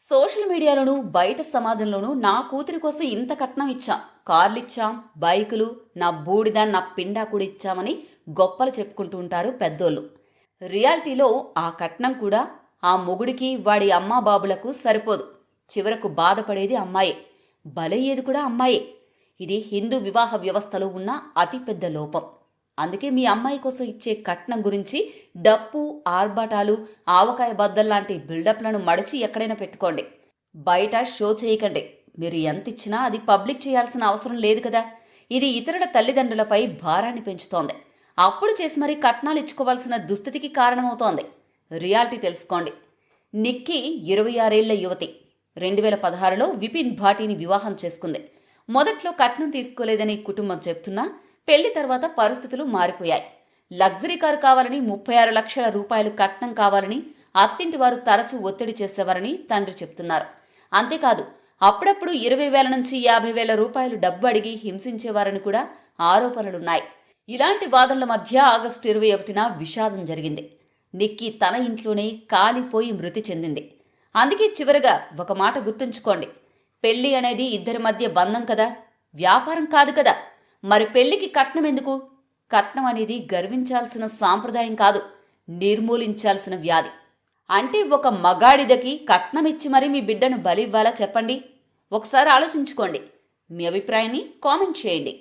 Social మీడియాలోనూ బయట సమాజంలోనూ నా కూతురి కోసం ఇంత కట్నం ఇచ్చాం, కార్లిచ్చాం, బైకులు, నా బూడిద నా పిండా కూడా ఇచ్చామని గొప్పలు చెప్పుకుంటూ ఉంటారు పెద్దోళ్ళు. రియాలిటీలో ఆ కట్నం కూడా ఆ మొగుడికి వాడి అమ్మా బాబులకు సరిపోదు. చివరకు బాధపడేది అమ్మాయే, బలయ్యేది కూడా అమ్మాయే. ఇది హిందూ వివాహ వ్యవస్థలో ఉన్న అతిపెద్ద లోపం. అందుకే మీ అమ్మాయి కోసం ఇచ్చే కట్నం గురించి డప్పు, ఆర్భాటాలు, ఆవకాయ బద్దల్లాంటి బిల్డప్లను మడిచి ఎక్కడైనా పెట్టుకోండి. బయట షో చేయకండి. మీరు ఎంత ఇచ్చినా అది పబ్లిక్ చేయాల్సిన అవసరం లేదు కదా. ఇది ఇతరుల తల్లిదండ్రులపై భారాన్ని పెంచుతోంది. అప్పుడు చేసి మరీ కట్నాలు ఇచ్చుకోవాల్సిన దుస్థితికి కారణమవుతోంది. రియాలిటీ తెలుసుకోండి. నిక్కీ 26 ఏళ్ల యువతి. 2016లో విపిన్ భాటీని వివాహం చేసుకుంది. మొదట్లో కట్నం తీసుకోలేదని కుటుంబం చెప్తున్నా పెళ్లి తర్వాత పరిస్థితులు మారిపోయాయి. లగ్జరీ కారు కావాలని, 36 లక్షల రూపాయలు కట్నం కావాలని అత్తింటి వారు తరచూ ఒత్తిడి చేసేవారని తండ్రి చెప్తున్నారు. అంతేకాదు, అప్పుడప్పుడు 20,000 నుంచి 50,000 రూపాయలు డబ్బు అడిగి హింసించేవారని కూడా ఆరోపణలున్నాయి. ఇలాంటి వాదనల మధ్య ఆగస్టు 21న విషాదం జరిగింది. నిక్కీ తన ఇంట్లోనే కాలిపోయి మృతి చెందింది. అందుకే చివరగా ఒక మాట గుర్తుంచుకోండి. పెళ్లి అనేది ఇద్దరి మధ్య బంధం కదా, వ్యాపారం కాదు కదా. మరి పెళ్లికి కట్నం ఎందుకు? కట్నం అనేది గర్వించాల్సిన సాంప్రదాయం కాదు, నిర్మూలించాల్సిన వ్యాధి. అంటే ఒక మగాడిదకి కట్నం ఇచ్చి మరీ మీ బిడ్డను బలివ్వాలా చెప్పండి? ఒకసారి ఆలోచించుకోండి. మీ అభిప్రాయాన్ని కామెంట్ చేయండి.